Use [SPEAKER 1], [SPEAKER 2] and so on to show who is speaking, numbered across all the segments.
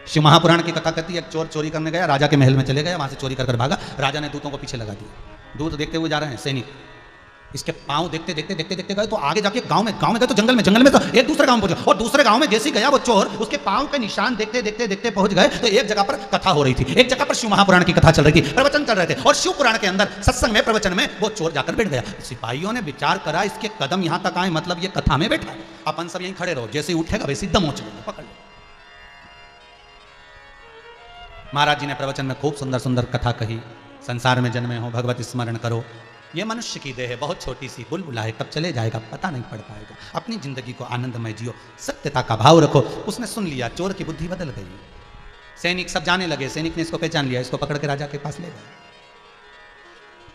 [SPEAKER 1] शिव महापुराण की कथा कहती है, एक चोर चोरी करने गया, राजा के महल में चले गया, वहां से चोरी कर भागा। राजा ने दूतों को पीछे लगा दिया। दूत देखते हुए जा रहे हैं, सैनिक इसके पांव देखते देखते गए तो आगे जाके गांव में गए तो जंगल में तो एक दूसरे गांव में पहुंचा, और दूसरे गांव में जैसे गया वो चोर, उसके पांव के निशान देखते पहुंच गए तो एक जगह पर कथा हो रही थी, एक जगह पर शिव महापुराण की कथा चल रही थी, प्रवचन चल रहे थे, और शिव पुराण के अंदर सत्संग में प्रवचन में वो चोर जाकर बैठ गया। सिपाहियों ने विचार करा इसके कदम यहां तक आए, मतलब ये कथा में बैठा है, अपन सब यहीं खड़े रहो, जैसे ही उठेगा वैसे दमोच लेंगे, पकड़ लो। महाराज जी ने प्रवचन में खूब सुंदर सुंदर कथा कही, संसार में जन्मे हो भगवत स्मरण करो, ये मनुष्य की देह है बहुत छोटी सी, बुलबुला है, कब चले जाएगा पता नहीं पड़ पाएगा, अपनी जिंदगी को आनंदमय जियो, सत्यता का भाव रखो। उसने सुन लिया, चोर की बुद्धि बदल गई। सैनिक सब जाने लगे, सैनिक ने इसको पहचान लिया, इसको पकड़ के राजा के पास ले गए।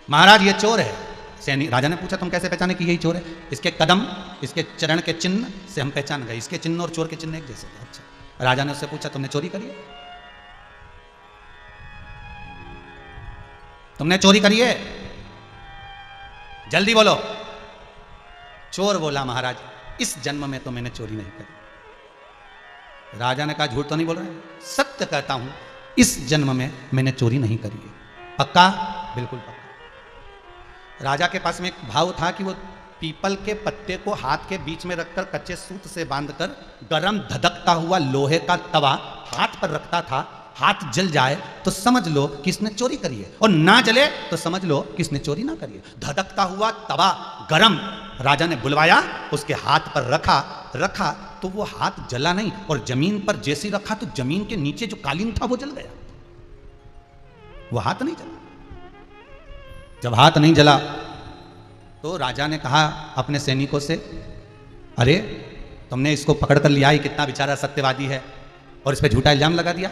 [SPEAKER 1] महाराज ये चोर है। सैनिक, राजा ने पूछा तुम कैसे पहचाने कि यही चोर है? इसके कदम, इसके चरण के चिन्ह से हम पहचान गए, इसके चिन्ह और चोर के चिन्ह एक जैसे। अच्छा। राजा ने उससे पूछा तुमने चोरी करी है? तुमने चोरी करी है? जल्दी बोलो। चोर बोला महाराज इस जन्म में तो मैंने चोरी नहीं करी। राजा ने कहा झूठ तो नहीं बोल रहे? सत्य कहता हूं, इस जन्म में मैंने चोरी नहीं करी है। पक्का? बिल्कुल पक्का। राजा के पास में एक भाव था कि वो पीपल के पत्ते को हाथ के बीच में रखकर कच्चे सूत से बांधकर गरम धधकता हुआ लोहे का तवा हाथ पर रखता था, हाथ जल जाए तो समझ लो कि इसने चोरी करी है, और ना जले तो समझ लो कि इसने चोरी ना करी है। धधकता हुआ तवा गरम राजा ने बुलवाया, उसके हाथ पर रखा तो वो हाथ जला नहीं, और जमीन पर जैसे रखा तो जमीन के नीचे जो कालीन था वो जल गया, वो हाथ नहीं जला। जब हाथ नहीं जला तो राजा ने कहा अपने सैनिकों से, अरे तुमने इसको पकड़ कर लिया, ये कितना बेचारा सत्यवादी है, और इस पर झूठा इल्जाम लगा दिया।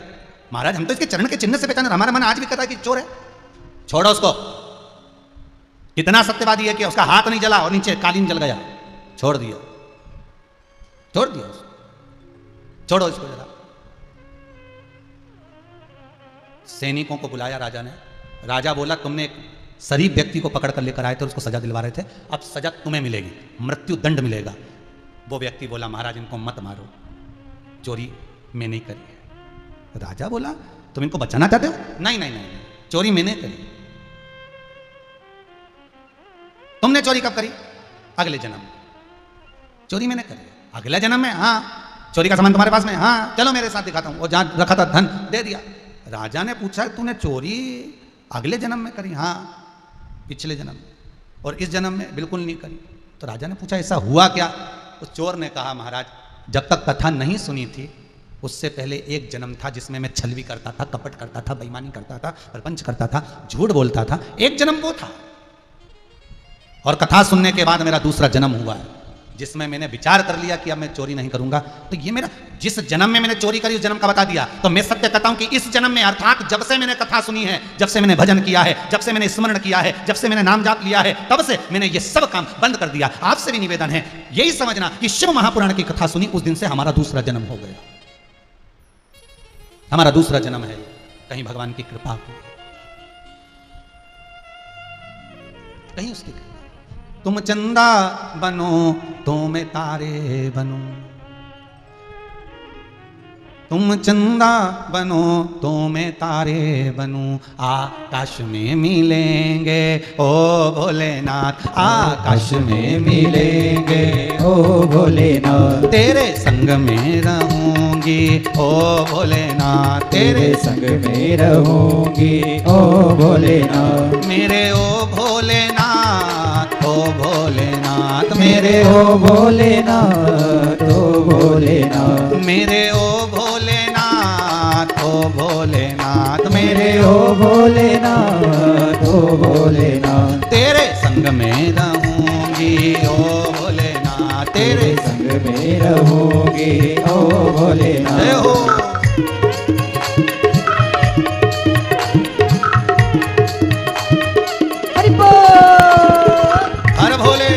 [SPEAKER 1] महाराज हम तो इसके चरण के चिन्ह से पहचान, हमारा मन आज भी कहता है कि चोर है। छोड़ो उसको, कितना सत्यवादी है कि उसका हाथ नहीं जला और नीचे कालीन जल गया। छोड़ दिया उसको, छोड़ो इसको जरा। सैनिकों को बुलाया राजा ने। राजा बोला तुमने एक शरीफ व्यक्ति को पकड़ कर लेकर आए थे और उसको सजा दिलवा रहे थे, अब सजा तुम्हें मिलेगी, मृत्यु दंड मिलेगा। वो व्यक्ति बोला महाराज इनको मत मारो, चोरी मैं नहीं करी है। राजा बोला तुम इनको बचाना चाहते हो? नहीं, चोरी मैंने करी। तुमने चोरी कब करी? अगले जन्म में। चोरी मैंने करी अगले जन्म में? हाँ। चोरी का सामान तुम्हारे पास में? हाँ। चलो मेरे साथ दिखाता हूं। वो जहां रखा था धन दे दिया। राजा ने पूछा तूने चोरी अगले जन्म में करी? हाँ, पिछले जन्म में, और इस जन्म में बिल्कुल नहीं करी। तो राजा ने पूछा ऐसा हुआ क्या? उस चोर ने कहा महाराज जब तक कथा नहीं सुनी थी उससे पहले एक जन्म था जिसमें मैं छल भी करता था, कपट करता था, बेईमानी करता था, प्रपंच करता था, झूठ बोलता था। एक जन्म वो था, और कथा सुनने के बाद मेरा दूसरा जन्म हुआ है जिसमें मैंने विचार कर लिया कि अब मैं चोरी नहीं करूंगा। तो ये मेरा जिस जन्म में मैंने चोरी करी उस जन्म का बता दिया। तो मैं सत्य कहता हूं कि इस जन्म में, अर्थात जब से मैंने कथा सुनी है, जब से मैंने भजन किया है, जब से मैंने स्मरण किया है, जब से मैंने नाम जाप लिया है, तब से मैंने ये सब काम बंद कर दिया। आपसे भी निवेदन है यही समझना कि शिव महापुराण की कथा सुनी उस दिन से हमारा दूसरा जन्म हो गया, हमारा दूसरा जन्म है। कहीं भगवान की कृपा हो, कहीं उसकी कृपा। तुम चंदा बनो तो मैं तारे बनूं, तुम चंदा बनो तो मैं तारे बनूं, आकाश में मिलेंगे ओ भोलेनाथ, आकाश में मिलेंगे
[SPEAKER 2] ओ भोलेनाथ,
[SPEAKER 1] तेरे संग में रहूंगी ओ भोलेनाथ,
[SPEAKER 2] तेरे संग में रहूंगी ओ भोलेनाथ,
[SPEAKER 1] मेरे ओ भोलेनाथ, ओ भोलेनाथ,
[SPEAKER 2] मेरे ओ भोलेनाथ, ओ भोलेनाथ,
[SPEAKER 1] मेरे ओ भोलेनाथ, ओ भोलेनाथ,
[SPEAKER 2] मेरे ओ भोलेनाथ, ओ भोलेनाथ,
[SPEAKER 1] तेरे संग में रहूंगी ओ भोलेनाथ,
[SPEAKER 2] तेरे संग में रहूंगी ओ भोलेनाथ।
[SPEAKER 1] जय हो। हर भोले।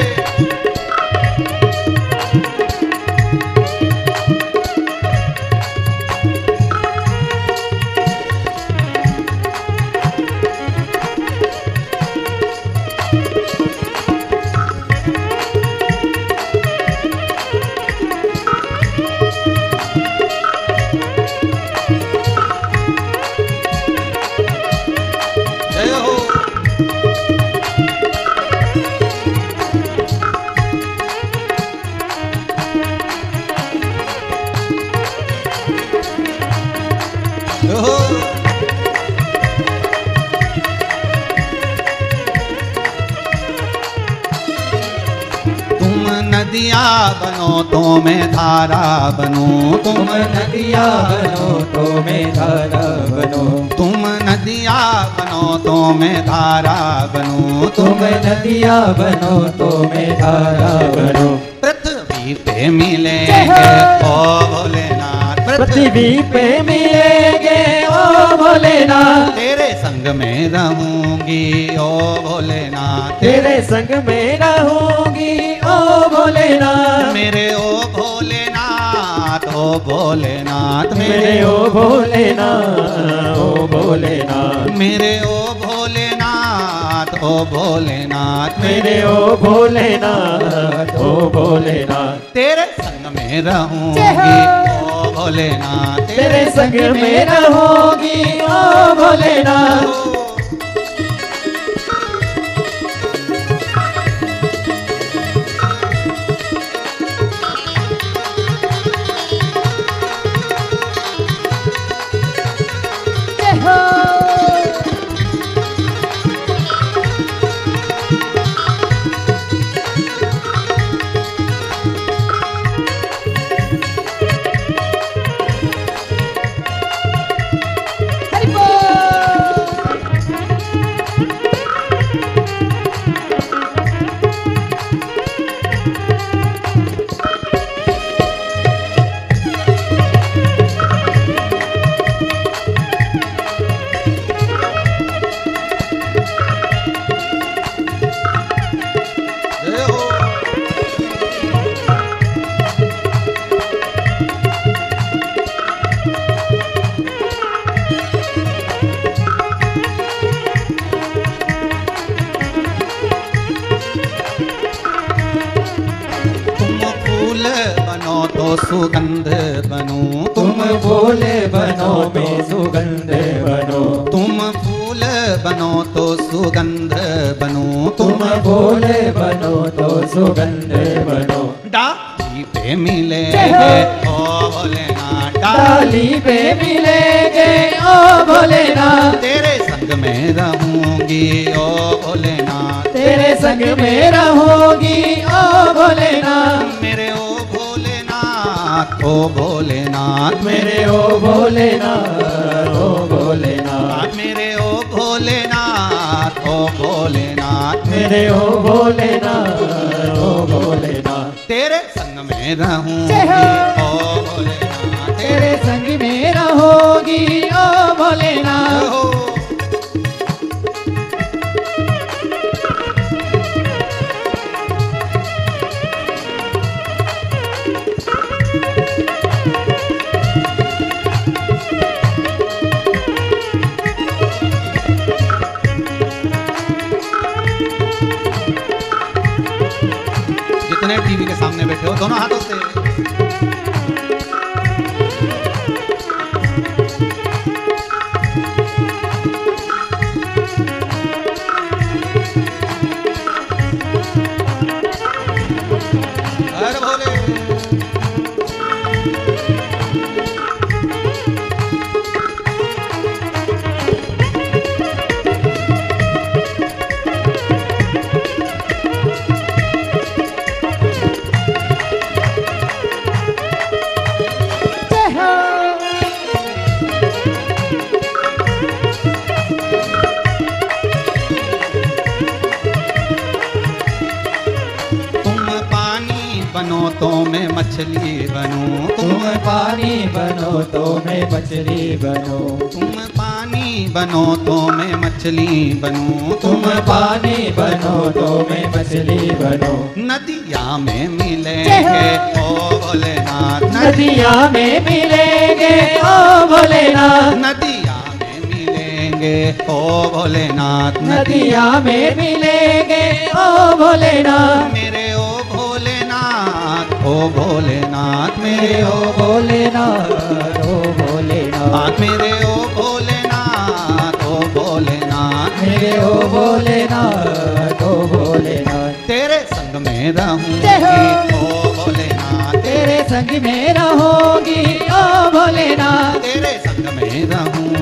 [SPEAKER 1] ओहो। तुम नदिया बनो तो मैं धारा बनूं,
[SPEAKER 2] तुम नदिया बनो तो मैं धारा बनो,
[SPEAKER 1] तुम नदिया बनो तो मैं धारा बनूं,
[SPEAKER 2] तुम नदिया बनो तो मैं धारा बनो।
[SPEAKER 1] पृथ्वी पे मिलेंगे ओ भोलेनाथ,
[SPEAKER 2] पृथ्वी पे मिलेंगे ओ भोलेनाथ,
[SPEAKER 1] तेरे संग में रहूंगी ओ भोलेनाथ,
[SPEAKER 2] तेरे संग में रहूंगी ओ भोलेनाथ,
[SPEAKER 1] मेरे ओ भोलेनाथ, ओ भोलेनाथ,
[SPEAKER 2] मेरे ओ भोलेनाथ, ओ भोलेनाथ,
[SPEAKER 1] मेरे ओ भोलेनाथ, ओ भोलेनाथ,
[SPEAKER 2] मेरे ओ भोलेनाथ, ओ भोलेनाथ,
[SPEAKER 1] तेरे संग में रहूंगी ओ भोलेनाथ,
[SPEAKER 2] तेरे संग में रहूंगी ओ भोलेनाथ।
[SPEAKER 1] सुगंध बनूं,
[SPEAKER 2] तुम फूल बनो मैं सुगंध बनो,
[SPEAKER 1] तुम फूल बनो तो सुगंध बनूं,
[SPEAKER 2] तुम फूल बनो तो सुगंध बनो।
[SPEAKER 1] डाली पे मिलेंगे ओ भोलेनाथ,
[SPEAKER 2] डाली पे मिलेंगे ओ भोलेनाथ,
[SPEAKER 1] तेरे संग में रहूंगी ओ भोलेनाथ,
[SPEAKER 2] तेरे संग में रहूंगी ओ भोलेनाथ,
[SPEAKER 1] मेरे ओ भोलेनाथ, ओ भोलेनाथ,
[SPEAKER 2] मेरे ओ भोलेनाथ, ओ भोलेनाथ,
[SPEAKER 1] मेरे ओ भोलेनाथ, ओ भोलेनाथ,
[SPEAKER 2] मेरे ओ भोलेनाथ, ओ भोलेनाथ,
[SPEAKER 1] तेरे संग में रहूंगी ओ भोलेनाथ,
[SPEAKER 2] तेरे संग में रहोगी ओ भोलेनाथ।
[SPEAKER 1] जितने टीवी के सामने बैठे हो दोनों हाथों से हर भोले। बनो तो मैं मछली बनूं,
[SPEAKER 2] तुम पानी बनो तो मैं मछली बनो,
[SPEAKER 1] तुम पानी बनो तो मैं मछली बनूं,
[SPEAKER 2] तुम पानी बनो तो मैं मछली बनो।
[SPEAKER 1] नदिया में मिलेंगे ओ भोलेनाथ,
[SPEAKER 2] नदिया में मिलेंगे ओ भोलेनाथ,
[SPEAKER 1] नदिया में मिलेंगे ओ भोलेनाथ,
[SPEAKER 2] नदिया में मिलेंगे ओ भोलेनाथ,
[SPEAKER 1] मेरे ओ भोलेनाथ, ओ भोलेनाथ,
[SPEAKER 2] मेरे ओ भोलेनाथ, ओ भोलेनाथ,
[SPEAKER 1] मेरे ओ भोलेनाथ, ओ भोलेनाथ,
[SPEAKER 2] मेरे ओ भोलेनाथ, ओ भोलेनाथ,
[SPEAKER 1] तेरे संग में रहूंगी ओ भोलेनाथ,
[SPEAKER 2] तेरे संग में रहोगी ओ भोलेनाथ,
[SPEAKER 1] तेरे संग में रहूंगी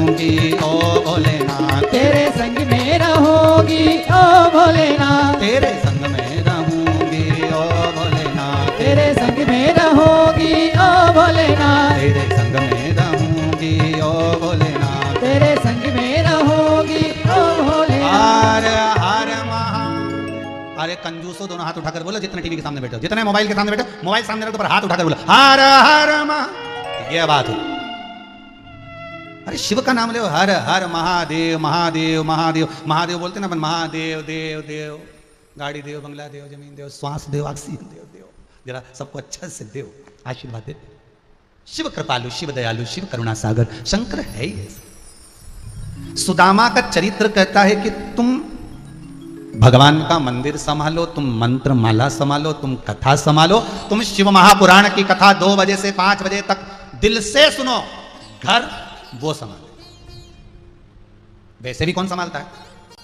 [SPEAKER 1] तेरे संग में रहूंगी ओ भोलेनाथ,
[SPEAKER 2] तेरे संग में रहूंगी ओ भोलेनाथ,
[SPEAKER 1] तेरे संग में रहूंगी ओ भोलेनाथ,
[SPEAKER 2] तेरे संग में रहूंगी ओ भोलेनाथ।
[SPEAKER 1] हर हर महा। अरे कंजूसो, दोनों हाथ उठाकर बोलो, जितने टीवी के सामने बैठे हो, जितने मोबाइल के सामने बैठे हो, मोबाइल सामने रखो पर हाथ उठाकर बोलो हर हर महा। ये बात है। अरे शिव का नाम ले, हर हर महादेव महादेव महादेव महादेव बोलते ना अपन, महादेव देव देव, गाड़ी देव, बंगला देव, जमीन देव, श्वास देव, ऑक्सीजन देव देव, जरा सबको अच्छा से देव, आशीर्वाद दे। शिव कृपालु, शिव दयालु, शिव करुणा सागर, शंकर है ही ऐसा। सुदामा का चरित्र कहता है कि तुम भगवान का मंदिर संभालो, तुम मंत्र माला संभालो, तुम कथा संभालो, तुम शिव महापुराण की कथा 2 बजे से 5 बजे तक दिल से सुनो, घर वो संभाले। वैसे भी कौन संभालता है?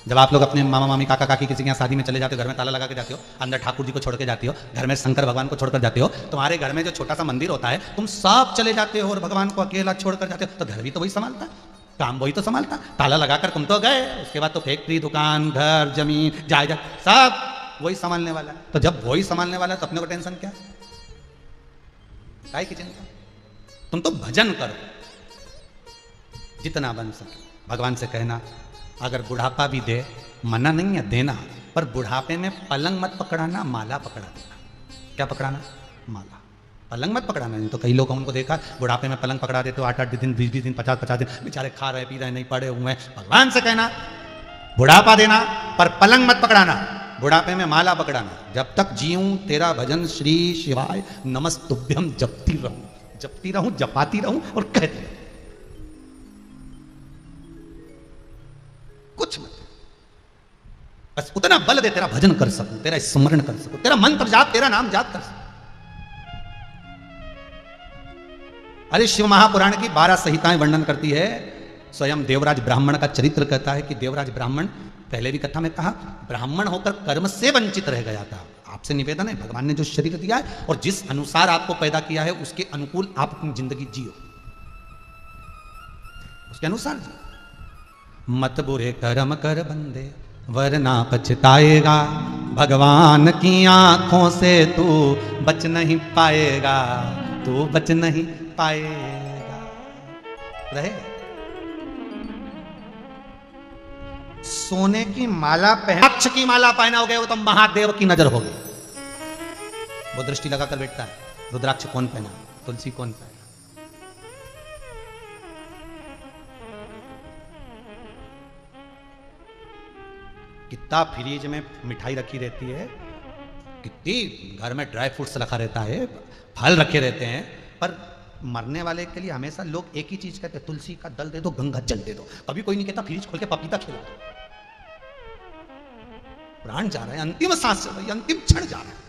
[SPEAKER 1] जब आप लोग अपने मामा मामी काका काकी किसी के यहाँ शादी में चले जाते हो, घर में ताला लगा के जाते हो, अंदर ठाकुर जी को छोड़ के जाते हो, घर में शंकर भगवान को छोड़कर जाते हो, तुम्हारे घर में जो छोटा सा मंदिर होता है तुम सब चले जाते हो और भगवान को अकेला छोड़कर जाते हो, तो घर भी तो वही संभालता है, काम वही तो संभालता। ताला लगाकर तुम तो गए, उसके बाद तो फैक्ट्री, दुकान, घर, जमीन, जायदाद सब वही संभालने वाला है। तो जब वही संभालने वाला है तो अपने को टेंशन क्या? काय की चिंता? तुम तो भजन करो जितना बन सके। भगवान से कहना अगर बुढ़ापा भी दे, मना नहीं है देना, पर बुढ़ापे में पलंग मत पकड़ाना, माला पकड़ा देना। क्या पकड़ाना? माला। पलंग मत पकड़ाना। नहीं तो कई लोग उनको देखा बुढ़ापे में पलंग पकड़ा देते हो, 8-8 दिन, 20-20 दिन, 50-50 दिन, बेचारे खा रहे पी रहे नहीं पड़े हुए हैं। भगवान से कहना बुढ़ापा देना पर पलंग मत पकड़ाना, बुढ़ापे में माला पकड़ाना। जब तक जीऊं तेरा भजन श्री शिवाय नमस्तुभ्यम जपती रहूं, जपाती रहूं और कहती रहूं, कुछ मत, बस उतना बल दे तेरा भजन कर सकूं, तेरा स्मरण कर सकूं, तेरा मंत्र जाप, तेरा नाम जाप कर सकूं। अरे शिव महापुराण की 12 संहिताएं वर्णन करती है। स्वयं देवराज ब्राह्मण का चरित्र कहता है कि देवराज ब्राह्मण, पहले भी कथा में कहा, ब्राह्मण होकर कर्म से वंचित रह गया था। आपसे निवेदन है, भगवान ने जो शरीर दिया है और जिस अनुसार आपको पैदा किया है उसके अनुकूल आप अपनी जिंदगी जियो, उसके अनुसार जियो। मत बुरे कर्म कर बंदे वरना पछताएगा, भगवान की आंखों से तू बच नहीं पाएगा, तू बच नहीं पाएगा। रहे सोने की माला पहन, अक्ष की माला पहना हो गए, वो तो महादेव की नजर हो गई। वो दृष्टि लगाकर बैठता है, रुद्राक्ष कौन पहना, तुलसी कौन पहना। कितना फ्रिज में मिठाई रखी रहती है, कितनी घर में ड्राई फ्रूट्स रखा रहता है, फल रखे रहते हैं, पर मरने वाले के लिए हमेशा लोग एक ही चीज कहते हैं, तुलसी का दल दे दो, गंगा जल दे दो। कभी कोई नहीं कहता फ्रिज खोल के पपीता खिला दो। प्राण जा रहा है, अंतिम सांस चल रही है, अंतिम क्षण जा रहा है।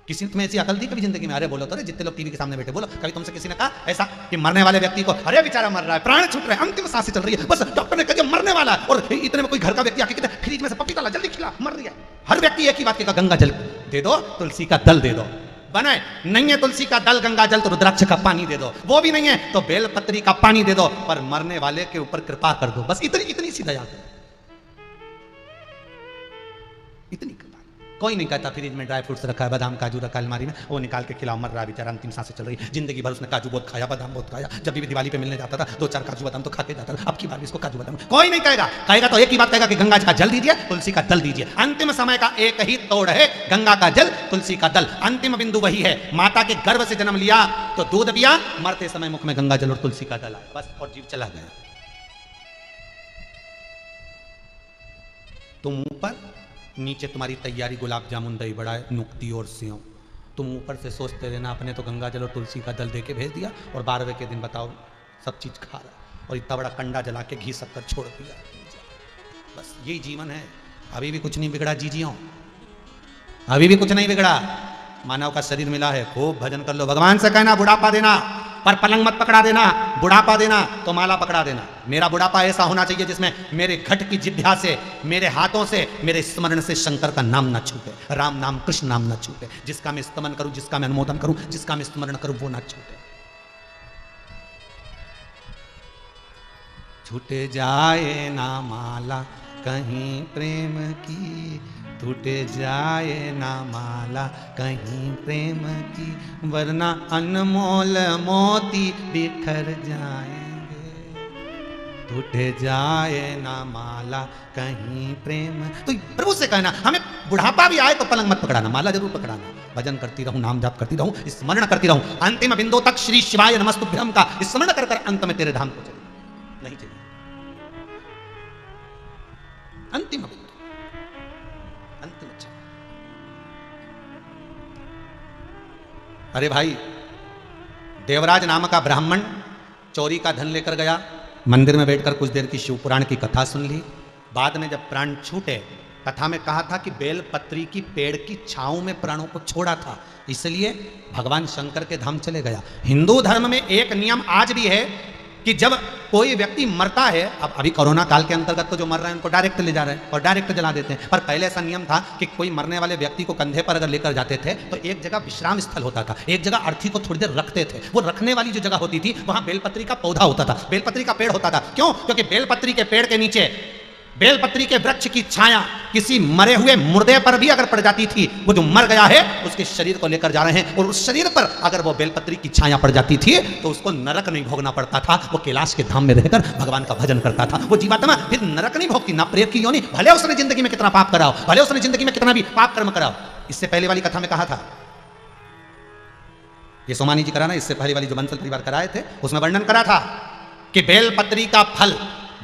[SPEAKER 1] किसी ने तुम्हें ऐसी अकल दी कभी जिंदगी में? अरे बोलो तो, जितने लोग टीवी के सामने बैठे बोलो, कभी तुमसे किसी ने कहा ऐसा कि मरने वाले व्यक्ति को, अरे बेचारा मर रहा है, प्राण छूट रहे हैं, अंतिम सांसें चल रही है, बस डॉक्टर ने कहा मरने वाला है, और इतने में कोई घर का व्यक्ति आके कहता है फ्रिज में से पपीता ला, जल्दी खिला, मर रही है। हर व्यक्ति एक ही बात कहेगा, गंगा जल दे दो, तुलसी का दल दे दो। बनाए नहीं है तुलसी का दल, गंगा जल, तो रुद्राक्ष का पानी दे दो। वो भी नहीं है तो बेलपत्री का पानी दे दो, पर मरने वाले के ऊपर कृपा कर दो। बस इतनी सी दया करो, इतनी कृपा। कोई नहीं कहता फ्रिज में ड्राई फ्रूट्स रखा है, बादाम काजू रखा है अलमारी में, वो निकाल के खिलाओ, मर रहा है बेचारा, अंतिम सांसें चल रही है। जिंदगी भर उसने काजू बहुत खाया, बादाम बहुत खाया, जब भी दिवाली पे मिलने जाता था 2-4 काजू बादाम तो खा के जाता था, अब की बार इसको काजू बादाम। कोई नहीं कहेगा, कहेगा तो एक ही बात कहेगा कि गंगा जी का जल दीजिए, तुलसी का दल दीजिए। अंतिम समय का एक ही तोड़ है, गंगा का जल, तुलसी का दल। अंतिम बिंदु वही है। माता के गर्भ से जन्म लिया तो दूध पिया, मरते समय मुख में गंगा जल और तुलसी का दल आया, बस, और जीव चला गया। तुम ऊपर, नीचे तुम्हारी तैयारी गुलाब जामुन, दही बड़ा, नुक्ती और सेव। तुम ऊपर से सोचते रहना अपने तो गंगा जल और तुलसी का दल देके भेज दिया, और 12वें के दिन बताओ सब चीज खा रहा, और इतना बड़ा कंडा जला के घी शक्कर छोड़ दिया। बस यही जीवन है। अभी भी कुछ नहीं बिगड़ा जीजियों, अभी भी कुछ नहीं बिगड़ा। मानव का शरीर मिला है, खूब भजन कर लो। भगवान से कहना बुढ़ापा देना पर पलंग मत पकड़ा देना, बुढ़ापा देना तो माला पकड़ा देना। मेरा बुढ़ापा ऐसा होना चाहिए जिसमें मेरे घट की जिभ्या से, मेरे हाथों से, मेरे स्मरण से शंकर का नाम न छूटे, राम नाम, कृष्ण नाम न छूटे। जिसका मैं स्तमन करूं, जिसका मैं अनुमोदन करूं, जिसका मैं स्मरण करूं, वो ना छूटे। छूटे जाए ना माला कहीं प्रेम की, टूटे जाए ना माला कहीं प्रेम की, वरना अनमोल मोती बिखर जाएंगे। टूटे जाए ना माला कहीं प्रेम। तो प्रभु से कहना, हमें बुढ़ापा भी आए तो पलंग मत पकड़ाना, माला जरूर पकड़ाना। भजन करती रहूं, नाम जाप करती रहूं, स्मरण करती रहूं, अंतिम बिंदु तक श्री शिवाय नमस्तुभ्यम का स्मरण कर कर अंत में तेरे धाम को चले नहीं चाहिए। अंतिम बिंदु, अंतिम इच्छा। अरे भाई, देवराज नाम का ब्राह्मण चोरी का धन लेकर गया, मंदिर में बैठकर कुछ देर की शिव पुराण की कथा सुन ली। बाद में जब प्राण छूटे, कथा में कहा था कि बेलपत्री की पेड़ की छांव में प्राणों को छोड़ा था, इसलिए भगवान शंकर के धाम चले गया। हिंदू धर्म में एक नियम आज भी है कि जब कोई व्यक्ति मरता है, अब अभी कोरोना काल के अंतर्गत तो जो मर रहे हैं उनको डायरेक्ट ले जा रहे हैं और डायरेक्ट जला देते हैं, पर पहले ऐसा नियम था कि कोई मरने वाले व्यक्ति को कंधे पर अगर लेकर जाते थे तो एक जगह विश्राम स्थल होता था, एक जगह अर्थी को थोड़ी देर रखते थे। वो रखने वाली जो जगह होती थी वहां बेलपत्री का पौधा होता था, बेलपत्री का पेड़ होता था। क्यों? क्योंकि बेलपत्री के पेड़ के नीचे, बेलपत्री के वृक्ष की छाया किसी मरे हुए मुर्दे पर भी अगर पड़ जाती थी, वो जो मर गया है उसके शरीर को लेकर जा रहे हैं, और उस शरीर पर अगर वो बेलपत्री की छाया पड़ जाती थी तो उसको नरक नहीं भोगना पड़ता था। वो कैलाश के धाम में रहकर भगवान का भजन करता था। वो जीवात्मा फिर नरक नहीं भोगती, ना प्रेत की योनि, भले उसने जिंदगी में कितना पाप कराओ, भले उसने जिंदगी में कितना भी पाप कर्म कराओ। इससे पहले वाली कथा में कहा था, ये सोमानी जी करा ना, इससे पहले वाली जो बंसल परिवार कराए थे उसमें वर्णन करा था कि बेलपत्री का फल,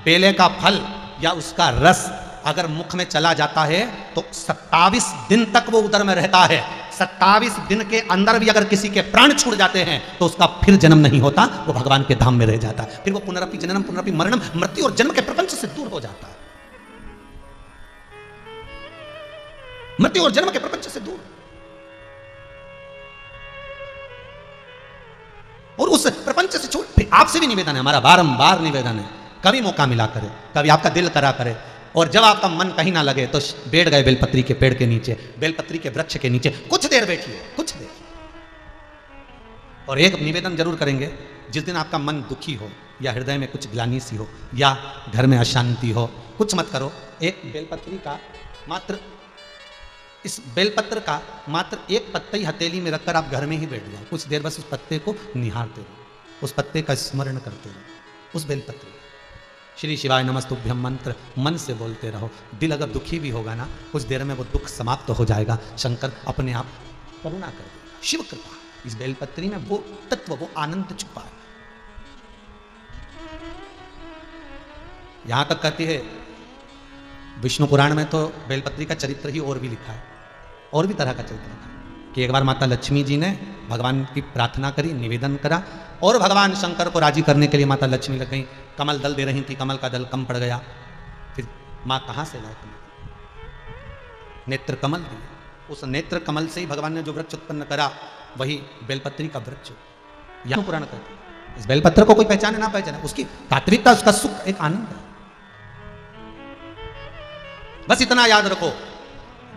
[SPEAKER 1] बेले का फल या उसका रस अगर मुख में चला जाता है तो 27 दिन तक वो उदर में रहता है। 27 दिन के अंदर भी अगर किसी के प्राण छूट जाते हैं तो उसका फिर जन्म नहीं होता, वो भगवान के धाम में रह जाता है। फिर वो पुनरपि जननम पुनरपि मरणम, मृत्यु और जन्म के प्रपंच से दूर हो जाता है, मृत्यु और जन्म के प्रपंच से दूर। और उस प्रपंच से छोड़, आपसे भी निवेदन है, हमारा बारंबार निवेदन है, कभी मौका मिला करे, कभी आपका दिल करा करे, और जब आपका मन कहीं ना लगे तो बैठ गए बेलपत्री के पेड़ के नीचे, बेलपत्री के वृक्ष के नीचे, कुछ देर बैठिए, कुछ देर। और एक निवेदन जरूर करेंगे, जिस दिन आपका मन दुखी हो या हृदय में कुछ ग्लानि सी हो या घर में अशांति हो, कुछ मत करो, एक बेलपत्री का मात्र, इस बेलपत्र का मात्र एक पत्ता ही हथेली में रखकर आप घर में ही बैठ जाओ, कुछ देर बस उस पत्ते को निहारते रहो, उस पत्ते का स्मरण करते रहो, उस बेलपत्र, श्री शिवाय नमस्तुभ्यम मंत्र मन से बोलते रहो। दिल अगर दुखी भी होगा ना, कुछ देर में वो दुख समाप्त हो जाएगा, शंकर अपने आप करुणा कर देगा, शिव कृपा। इस बेलपत्री में वो तत्व, वो आनंद छुपा है। यहां तक कहती है विष्णु पुराण में तो बेलपत्री का चरित्र ही और भी लिखा है, और भी तरह का चरित्र लिखा है कि एक बार माता लक्ष्मी जी ने भगवान की प्रार्थना करी, निवेदन करा, और भगवान शंकर को राजी करने के लिए माता लक्ष्मी लग गई, कमल दल दे रही थी, कमल का दल कम पड़ गया। फिर माँ कहाँ से लाए कमल? नेत्र कमल दिए, उस नेत्र कमल से ही भगवान ने जो वृक्ष उत्पन्न करा वही बेलपत्री का वृक्ष। यह पुराण कहते हैं। इस बेलपत्र को कोई पहचाने ना पहचाने, उसकी तात्विकता, उसका सुख, एक आनंद है। बस इतना याद रखो,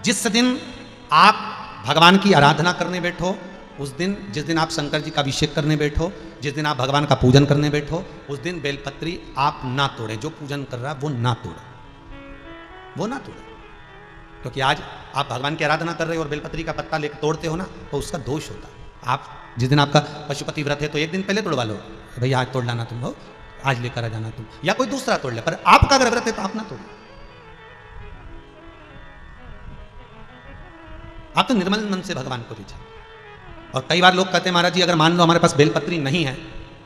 [SPEAKER 1] जिस दिन आप भगवान की आराधना करने बैठो, उस दिन, जिस दिन आप शंकर जी का अभिषेक करने बैठो, जिस दिन आप भगवान का पूजन करने बैठो, उस दिन बेलपत्री आप ना तोड़े। जो पूजन कर रहा है वो ना तोड़े, वो ना तोड़े, क्योंकि आज आप भगवान की आराधना कर रहे हो और बेलपत्री का पत्ता लेकर तोड़ते हो ना, तो उसका दोष होता है। आप जिस दिन आपका पशुपति व्रत है तो एक दिन पहले तोड़वा लो, भैया आज तोड़ लाना तुम लोग, आज लेकर आ जाना तुम, या कोई दूसरा तोड़ ले, पर आपका अगर व्रत है तो आप ना तोड़ो। आप तो निर्मल मन से भगवान को रिझाओ। और कई बार लोग कहते हैं महाराज जी अगर मान लो हमारे पास बेलपत्री नहीं है,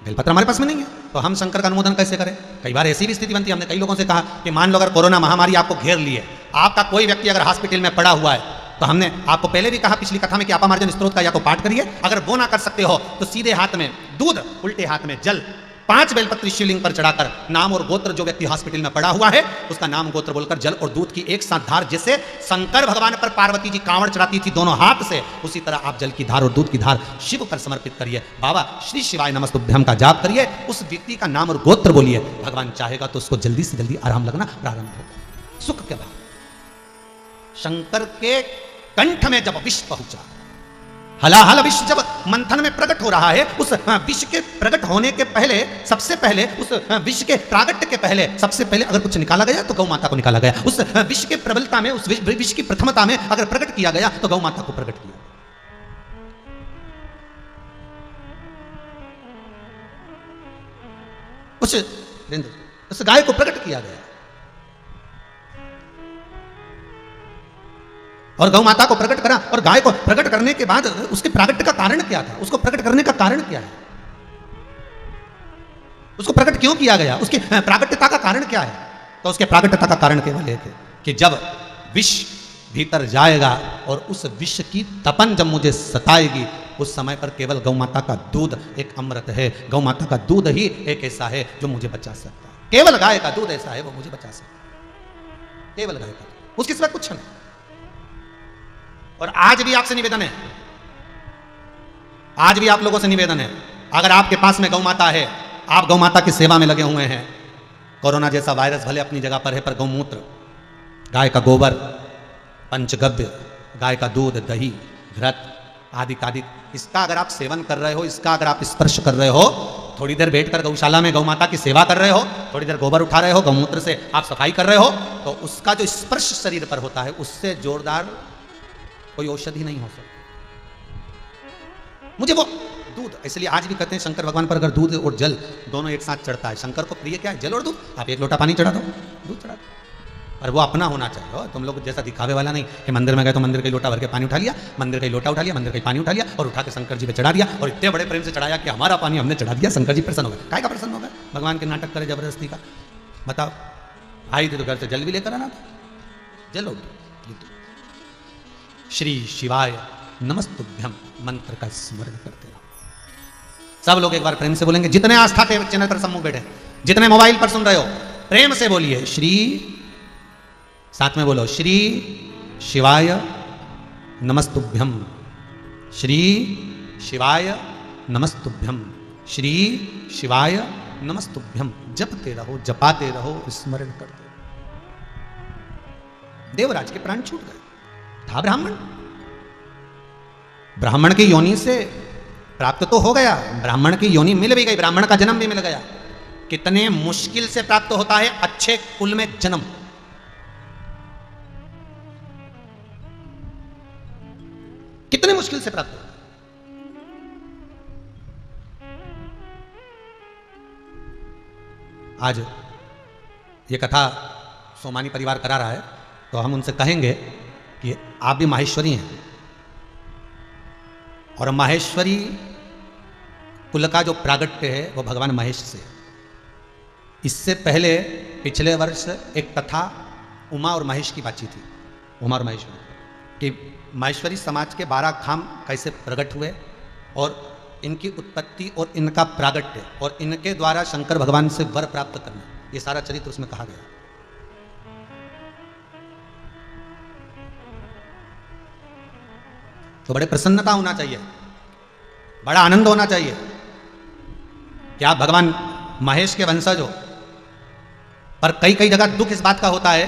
[SPEAKER 1] बेलपत्र हमारे पास में नहीं है, तो हम शंकर का अनुमोदन कैसे करें? कई बार ऐसी भी स्थिति बनती है, हमने कई लोगों से कहा कि मान लो अगर कोरोना महामारी आपको घेर ली है, आपका कोई व्यक्ति अगर हॉस्पिटल में पड़ा हुआ है, तो हमने आपको पहले भी कहा पिछली कथा में कि अपामार्जन स्तोत्र का या तो पाठ करिए, अगर वो ना कर सकते हो तो सीधे हाथ में दूध, उल्टे हाथ में जल, 5 बेलपत्री शिवलिंग पर चढ़ाकर नाम और गोत्र, जो व्यक्ति हॉस्पिटल में पड़ा हुआ है उसका नाम गोत्र बोलकर जल और दूध की एक साथ धार, जैसे शंकर भगवान पर पार्वती जी कांवड़ चढ़ाती थी दोनों हाथ से, उसी तरह आप जल की धार और दूध की धार शिव पर समर्पित करिए। बाबा श्री शिवाय नमस्तुभ्यम का जाप करिए, उस व्यक्ति का नाम और गोत्र बोलिए, भगवान चाहेगा तो उसको जल्दी से जल्दी आराम लगना प्रारंभ होगा। सुख के बाद शंकर के कंठ में जब विष पहुंचा, हलाहल विष जब मंथन में प्रकट हो रहा है, उस विष के प्रकट होने के पहले, सबसे पहले उस विष के प्रागट्य के पहले, सबसे पहले अगर कुछ निकाला गया तो गौ माता को निकाला गया। उस विष के प्रबलता में, उस विष की प्रथमता में अगर प्रकट किया गया तो गौ माता को प्रकट किया। उस गाय को प्रकट किया गया और गौ माता को प्रकट करा। और गाय को प्रकट करने के बाद उसके प्रागट्य का कारण क्या था, उसको प्रकट करने का कारण क्या है, उसको प्रकट क्यों किया गया, उसकी प्रागट्यता का कारण क्या है? तो उसके प्रागट्यता का कारण केवल एक है कि जब विष भीतर जाएगा और उस विष की तपन जब मुझे सताएगी, उस समय पर केवल गौ माता का दूध एक अमृत है। गौ माता का दूध ही एक ऐसा है जो मुझे बचा सकता है। केवल गाय का दूध ऐसा है वो मुझे बचा सकता है, केवल गाय का दूध, उसके सिवा कुछ नहीं। और आज भी आपसे निवेदन है, आज भी आप लोगों से निवेदन है, अगर आपके पास में गौ माता है, आप गौ माता की सेवा में लगे हुए हैं, कोरोना जैसा वायरस भले अपनी जगह पर है, पर गौमूत्र, गाय का गोबर, पंचगव्य, गाय का दूध, दही, घृत आदि आदि, इसका अगर आप सेवन कर रहे हो, इसका अगर आप स्पर्श कर रहे हो, थोड़ी देर बैठकर गौशाला में गौ माता की सेवा कर रहे हो, थोड़ी देर गोबर उठा रहे हो, गौमूत्र से आप सफाई कर रहे हो, तो उसका जो स्पर्श शरीर पर होता है, उससे जोरदार कोई औषधि नहीं हो सकती। मुझे वो दूध, इसलिए आज भी कहते हैं शंकर भगवान पर अगर दूध और जल दोनों एक साथ चढ़ता है, शंकर को प्रिय क्या है, जल और दूध। आप एक लोटा पानी चढ़ा दो, दूध चढ़ा दो, और वो अपना होना चाहिए। तुम लोग जैसा दिखावे वाला नहीं कि मंदिर में गए तो मंदिर का लोटा भर के पानी उठा लिया, मंदिर का लोटा उठा लिया, मंदिर का पानी उठा लिया और उठा के शंकर जी पे चढ़ा दिया, और इतने बड़े प्रेम से चढ़ाया कि हमारा पानी हमने चढ़ा दिया, शंकर जी प्रसन्न हो गए। काय का प्रसन्न हो गए? भगवान के नाटक करे जबरदस्ती का। बताओ, आई थे तो घर से जल भी लेकर आना था, जल श्री शिवाय नमस्तुभ्यम मंत्र का स्मरण करते रहो। सब लोग एक बार प्रेम से बोलेंगे, जितने आस्था के चैनल पर सम्मुख बैठे, जितने मोबाइल पर सुन रहे हो, प्रेम से बोलिए श्री, साथ में बोलो श्री शिवाय नमस्तुभ्यम, श्री शिवाय नमस्तुभ्यम, श्री शिवाय नमस्तुभ्यम। जपते रहो, जपाते रहो, स्मरण करते रहो। देवराज के प्राण छूट गए, था ब्राह्मण, ब्राह्मण की योनि से प्राप्त तो हो गया, ब्राह्मण की योनि मिल भी गई, ब्राह्मण का जन्म भी मिल गया। कितने मुश्किल से प्राप्त होता है अच्छे कुल में जन्म। कितने मुश्किल से प्राप्त होता है। आज ये कथा सोमानी परिवार करा रहा है, तो हम उनसे कहेंगे कि आप भी माहेश्वरी हैं, और माहेश्वरी कुल का जो प्रागट्य है वो भगवान महेश से। इससे पहले पिछले वर्ष एक कथा उमा और महेश की बातचीत थी, उमा और महेश्वरी, कि माहेश्वरी समाज के 12 खाम कैसे प्रकट हुए और इनकी उत्पत्ति और इनका प्रागट्य और इनके द्वारा शंकर भगवान से वर प्राप्त करना, ये सारा चरित्र उसमें कहा गया। तो बड़े प्रसन्नता होना चाहिए, बड़ा आनंद होना चाहिए कि आप भगवान महेश के वंशज हो। पर कई कई जगह दुख इस बात का होता है,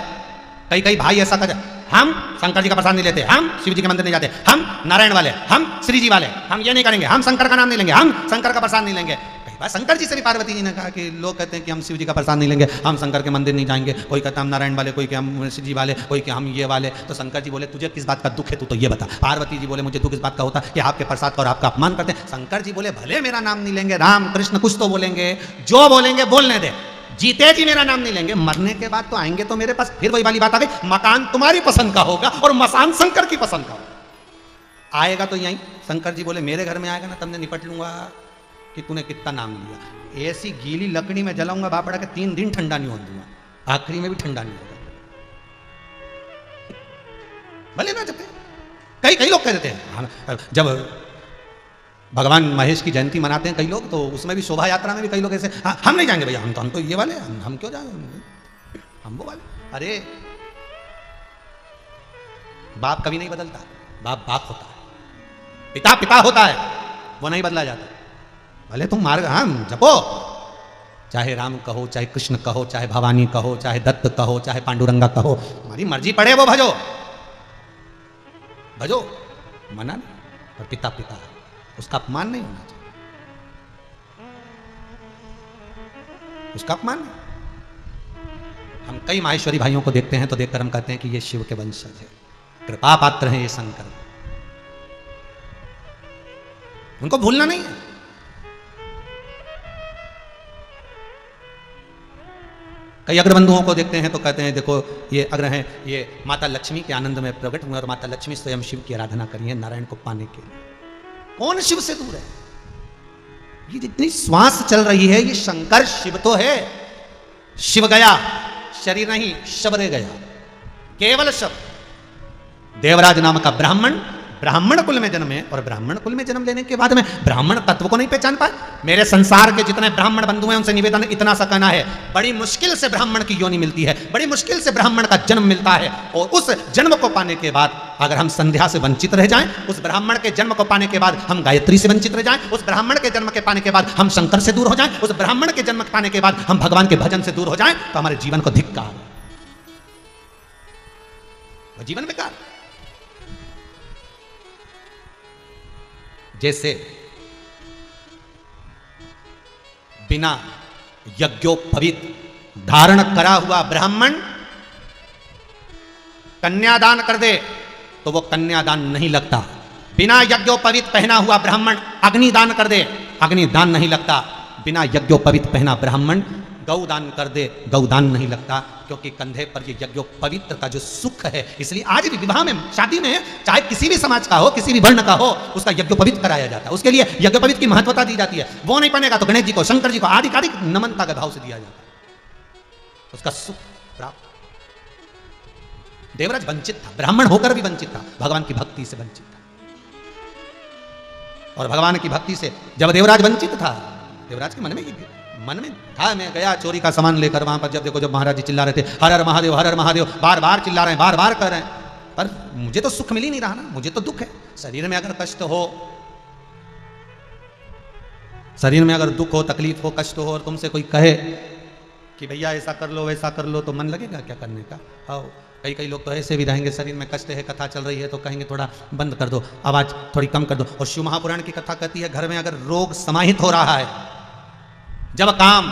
[SPEAKER 1] कई कई भाई ऐसा कहते, हम शंकर जी का प्रसाद नहीं लेते, हम शिव जी के मंदिर नहीं जाते, हम नारायण वाले, हम श्री जी वाले, हम ये नहीं करेंगे, हम शंकर का नाम नहीं लेंगे, हम शंकर का प्रसाद नहीं लेंगे। कई बार शंकर जी से भी पार्वती जी ने कहा कि लोग कहते हैं कि हम शिव जी का प्रसाद नहीं लेंगे, हम शंकर के मंदिर नहीं जाएंगे, कोई कहता हम नारायण वाले, कोई कि हम शिव जी वाले, कोई कि हम ये वाले। तो शंकर जी बोले तुझे किस बात का दुख है, तू तो ये बता। पार्वती जी बोले मुझे दुख इस बात का होता है कि आपके प्रसाद का और आपका अपमान करते हैं। शंकर जी बोले भले मेरा नाम नहीं लेंगे, राम कृष्ण कुछ तो बोलेंगे, जो बोलेंगे बोलने दे, जीते जी मेरा नाम नहीं लेंगे, मरने के बाद तो आएंगे तो मेरे पास। फिर वही वाली बात आ गई, मकान तुम्हारी पसंद का होगा और मसान शंकर की पसंद का होगा। आएगा तो यहीं। शंकर जी बोले मेरे घर में आएगा ना तब मैं निपट लूंगा कि तूने कितना नाम लिया। ऐसी गीली लकड़ी में जलाऊंगा बापड़ा के 3 दिन ठंडा नहीं होने दूंगा, आखिरी में भी ठंडा नहीं होगा। भले ना जब कई कई लोग कह देते हैं, जब भगवान महेश की जयंती मनाते हैं कई लोग, तो उसमें भी शोभा यात्रा में भी कई लोग ऐसे, हम नहीं जाएंगे भैया, हम तो ये वाले, हम क्यों जाएंगे, हम वो वाले। अरे बाप कभी नहीं बदलता, बाप बाप होता है, पिता पिता होता है, वो नहीं बदला जाता। भले तुम मार्ग हम जपो, चाहे राम कहो, चाहे कृष्ण कहो, चाहे भवानी कहो, चाहे दत्त कहो, चाहे पांडुरंगा कहो, तुम्हारी मर्जी पड़े वो भजो, भजो, मना नहीं। और पिता पिता है, उसका अपमान नहीं होना चाहिए, उसका अपमान नहीं। हम कई माहेश्वरी भाइयों को देखते हैं तो देखकर हम कहते हैं कि ये शिव के वंशज है, कृपा पात्र हैं ये शंकर, उनको भूलना नहीं है। कई अग्रबंधुओं को देखते हैं तो कहते हैं देखो ये अग्र हैं, ये माता लक्ष्मी के आनंद में प्रकट हुए और माता लक्ष्मी स्वयं शिव की आराधना करिए नारायण को पाने के लिए। कौन शिव से दूर है? ये जितनी श्वास चल रही है ये शंकर शिव तो है। शिव गया, शरीर नहीं, शव रह गया, केवल शव। देवराज नाम का ब्राह्मण ब्राह्मण कुल में जन्मे और ब्राह्मण कुल में जन्म लेने के बाद में ब्राह्मण तत्व को नहीं पहचान पाए। मेरे संसार के जितने ब्राह्मण बंधु हैं उनसे निवेदन इतना सा कहना है, बड़ी मुश्किल से ब्राह्मण की योनि मिलती है, बड़ी मुश्किल से ब्राह्मण का जन्म मिलता है, और उस जन्म को पाने के बाद अगर हम संध्या से वंचित रह जाएं, उस ब्राह्मण के जन्म को पाने के बाद हम गायत्री से वंचित रह जाएं, उस ब्राह्मण के जन्म के पाने के बाद हम शंकर से दूर हो जाएं, उस ब्राह्मण के जन्म पाने के बाद हम भगवान के भजन से दूर हो जाएं, तो हमारे जीवन को धिक्कार, जीवन बेकार। जैसे बिना यज्ञोपवीत धारण करा हुआ ब्राह्मण कन्यादान कर दे तो वो कन्यादान नहीं लगता। बिना यज्ञोपवीत पहना हुआ ब्राह्मण अग्निदान कर दे, अग्निदान नहीं लगता। बिना यज्ञोपवीत पहना ब्राह्मण गौदान कर दे, गौदान नहीं लगता, क्योंकि कंधे पर ये यज्ञोपवीत का जो सुख है। इसलिए आज भी विवाह में, शादी में, चाहे किसी भी समाज का हो, किसी भी वर्ण का हो, उसका यज्ञोपवीत कराया जाता है। उसके लिए यज्ञोपवीत की महत्वता दी जाती है। वो नहीं पहनेगा तो गणेश जी को, शंकर जी को आदि नमनता के भाव से दिया जाता है, उसका सुख प्राप्त। देवराज वंचित था, ब्राह्मण होकर भी वंचित था, भगवान की भक्ति से वंचित था। और भगवान की भक्ति से जब देवराज वंचित था, देवराज के मन में था, मैं गया चोरी का सामान लेकर वहां पर, जब देखो जब महाराज जी चिल्ला रहे थे हर हर महादेव, हर हर महादेव, बार बार चिल्ला रहे हैं, बार बार कह रहे हैं, पर मुझे तो सुख मिल ही नहीं रहा ना, मुझे तो दुख है। शरीर में अगर कष्ट हो, शरीर में अगर दुख हो, तकलीफ हो, कष्ट हो, और तुमसे कोई कहे कि भैया ऐसा कर लो वैसा कर लो, तो मन लगेगा क्या करने का? हाँ, कई लोग तो ऐसे भी रहेंगे, शरीर में कष्ट है, कथा चल रही है तो कहेंगे थोड़ा बंद कर दो, आवाज थोड़ी कम कर दो। और शिव महापुराण की कथा कहती है घर में अगर रोग समाहित हो रहा है, जब काम,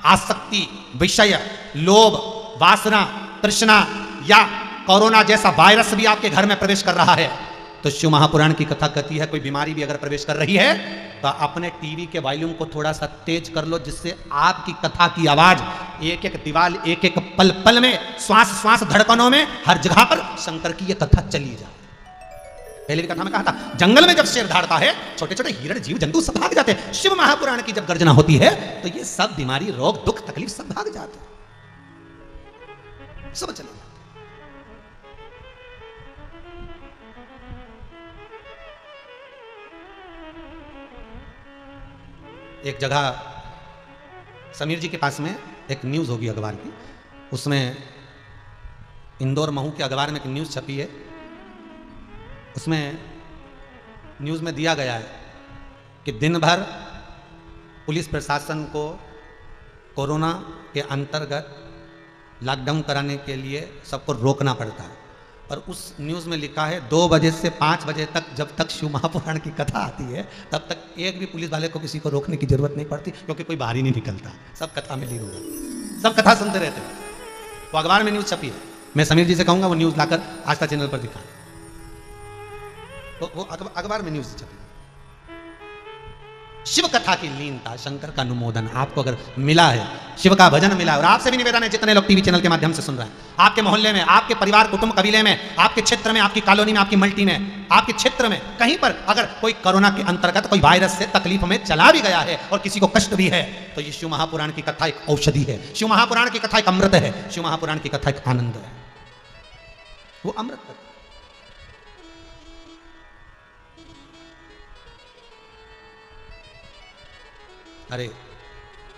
[SPEAKER 1] आसक्ति, विषय, लोभ, वासना, तृष्णा या कोरोना जैसा वायरस भी आपके घर में प्रवेश कर रहा है, तो शिव महापुराण की कथा कहती है कोई बीमारी भी अगर प्रवेश कर रही है तो अपने टीवी के वॉल्यूम को थोड़ा सा तेज कर लो, जिससे आपकी कथा की आवाज एक एक दीवार, एक एक पल पल में, श्वास श्वास धड़कनों में, हर जगह पर शंकर की यह कथा चली जाए। पहले भी कथा में कहा था, जंगल में जब शेर धाड़ता है छोटे छोटे हिरण जीव जंतु सब भाग जाते हैं। शिव महापुराण की जब गर्जना होती है तो ये सब बीमारी, रोग, दुख, तकलीफ सब भाग जाते हैं, सब चले जाते। एक जगह समीर जी के पास में एक न्यूज होगी अखबार की, उसमें इंदौर महू के अखबार में एक न्यूज छपी है। उसमें न्यूज़ में दिया गया है कि दिन भर पुलिस प्रशासन को कोरोना के अंतर्गत लॉकडाउन कराने के लिए सबको रोकना पड़ता है। और उस न्यूज़ में लिखा है 2 बजे से 5 बजे तक, जब तक शिव महापुराण की कथा आती है तब तक एक भी पुलिस वाले को किसी को रोकने की जरूरत नहीं पड़ती, क्योंकि कोई बाहर ही नहीं निकलता, सब कथा में लीन हो जाते, सब कथा सुनते रहते हैं। वो अखबार में न्यूज़ छपी है, मैं समीर जी से कहूँगा वो न्यूज़ लाकर आस्था चैनल पर दिखाएं। तो वो अखबार में न्यूज छपी। शिव कथा की लीनता, शंकर का अनुमोदन आपको अगर मिला है, शिव का भजन मिला है, और आपसे भी निवेदन है जितने लोग टीवी चैनल के माध्यम से सुन रहे हैं, आपके मोहल्ले में, आपके परिवार, कुटुंब, कबीले में, आपके क्षेत्र में, आपकी कॉलोनी में, आपकी मल्टी में, आपके क्षेत्र में कहीं पर अगर कोई कोरोना के अंतर्गत कोई वायरस से तकलीफ में चला भी गया है और किसी को कष्ट भी है, तो ये शिव महापुराण की कथा एक औषधि है, शिव महापुराण की कथा एक अमृत है, शिव महापुराण की कथा एक आनंद है, वो अमृत है। अरे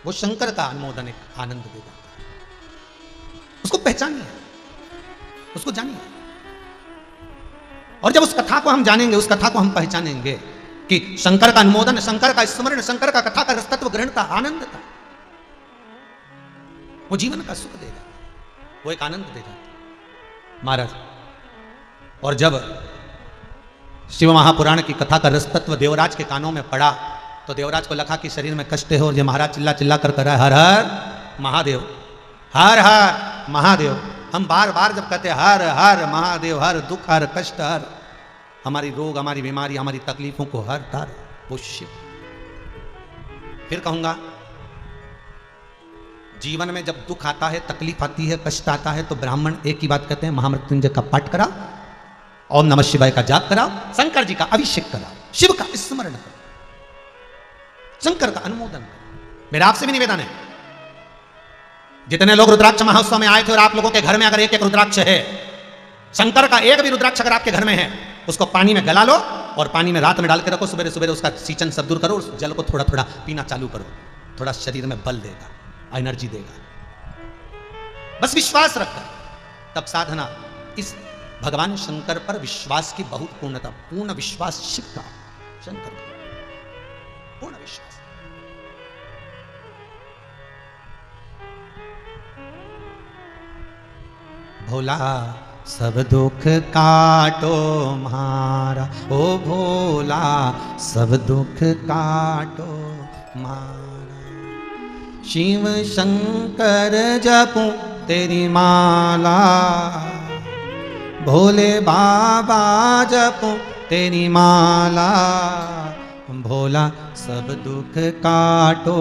[SPEAKER 1] वो शंकर का अनुमोदन एक आनंद दे जाता है, उसको पहचानिए, उसको जानिए। और जब उस कथा को हम जानेंगे, उस कथा को हम पहचानेंगे कि शंकर का अनुमोदन, शंकर का स्मरण, शंकर का कथा का रसतत्व ग्रहण का आनंद था, वो जीवन का सुख देगा, वो एक आनंद देगा महाराज। और जब शिव महापुराण की कथा का रस तत्व देवराज के कानों में पड़ा तो देवराज को लगा कि शरीर में कष्ट है और ये महाराज चिल्ला चिल्ला कर रहा है हर हर महादेव, हर हर महादेव। हम बार बार जब कहते हैं हर हर महादेव, हर दुख हर कष्ट हर, हमारी रोग हमारी बीमारी हमारी तकलीफों को हर तार वो शिव। फिर कहूंगा जीवन में जब दुख आता है तकलीफ आती है कष्ट आता है तो ब्राह्मण एक ही बात कहते हैं महामृत्युंजय का पाठ करा, ओम नमः शिवाय का जाप कराओ, शंकर जी का अभिषेक कराओ, शिव का स्मरण करो, शंकर का अनुमोदन करो। मेरा आपसे भी निवेदन है जितने लोग रुद्राक्ष महोत्सव में आए थे और आप लोगों के घर में अगर एक एक रुद्राक्ष है, शंकर का एक भी रुद्राक्ष अगर आपके घर में है, उसको पानी में गला लो और पानी में रात में डाल के रखो, सुबह सुबह उसका सींचन सब दूर करो, उस जल को थोड़ा थोड़ा पीना चालू करो, थोड़ा शरीर में बल देगा, एनर्जी देगा। बस विश्वास रखकर तब साधना, इस भगवान शंकर पर विश्वास की बहुत पूर्णता, पूर्ण विश्वास शिव का, शंकर का पूर्ण विश्वास। भोला सब दुख काटो मारा, ओ भोला सब दुख काटो मारा, शिव शंकर जपूं तेरी माला, भोले बाबा जपूं तेरी माला, भोला सब दुख काटो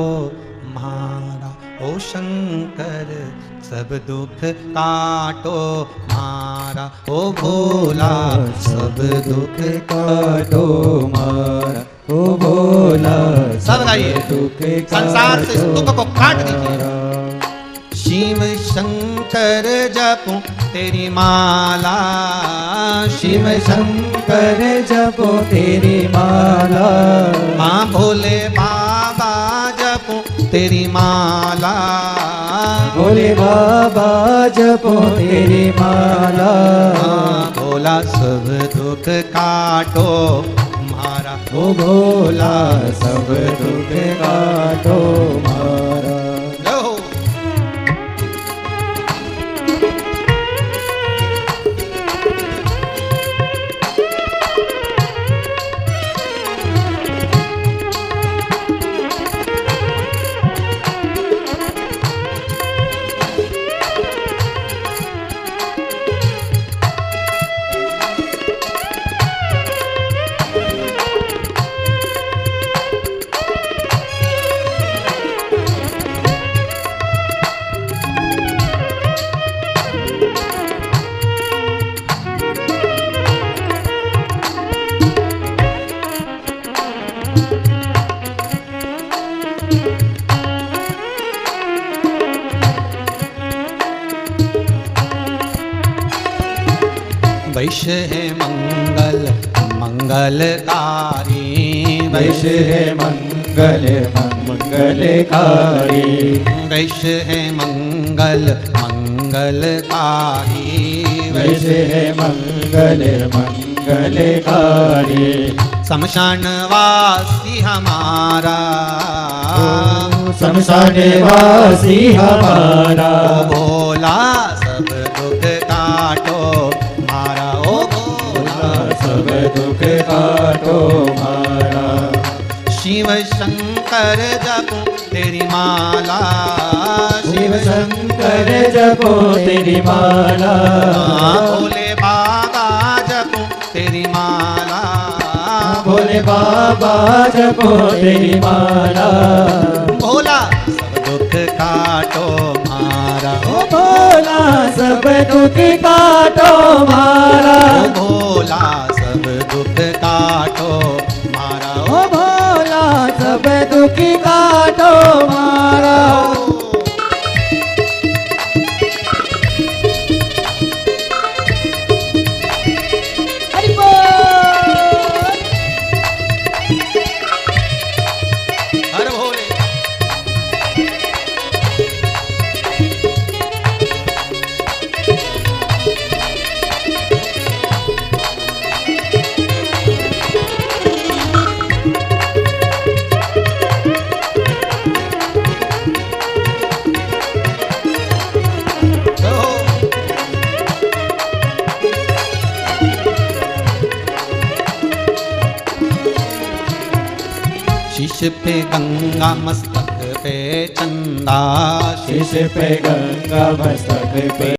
[SPEAKER 1] मारा, ओ शंकर सब दुख काटो मारा, ओ भोला सब दुख काटो मारा,
[SPEAKER 2] ओ भोला
[SPEAKER 1] सब गाइए, संसार से इस दुख को काट दीजिए। शिव शंकर जपूं तेरी माला,
[SPEAKER 2] शिव शंकर जपो तेरी माला,
[SPEAKER 1] माँ भोले बाबा जपूं तेरी माला,
[SPEAKER 2] भोले बाबा जपो तेरी माला,
[SPEAKER 1] भोला सब दुख काटो मारा,
[SPEAKER 2] ओ भोला सब दुख काटो मारा।
[SPEAKER 1] वैश्य है मंगल मंगलकारी,
[SPEAKER 2] वैश्य है मंगल मंगलकारी,
[SPEAKER 1] वैश्य है मंगल मंगलकारी,
[SPEAKER 2] वैश्य है मंगल मंगलकारी,
[SPEAKER 1] शमशानवासी हमारा,
[SPEAKER 2] शमशानवासी हमारा,
[SPEAKER 1] ओ भोला सब दुख काटो मारा, ओ भोला
[SPEAKER 2] सब दुख काटो मारा,
[SPEAKER 1] शिव शंकर जपूं तेरी माला,
[SPEAKER 2] शिव शंकर जपो तेरी माला,
[SPEAKER 1] भोले बाबा जपूं तेरी माला,
[SPEAKER 2] भोले बाबा जपो तेरी माला,
[SPEAKER 1] भोला सब दुख काटो मारा,
[SPEAKER 2] ओ भोला सब दुख काटो मारा,
[SPEAKER 1] ओ भोला सब दुख काटो मारा,
[SPEAKER 2] ओ भोला सब दुख काटो मारा। हरि बोल।
[SPEAKER 1] हर भोले शीश पे गंगा मस्तक पे चंदा,
[SPEAKER 2] शीश पे गंगा मस्तक पे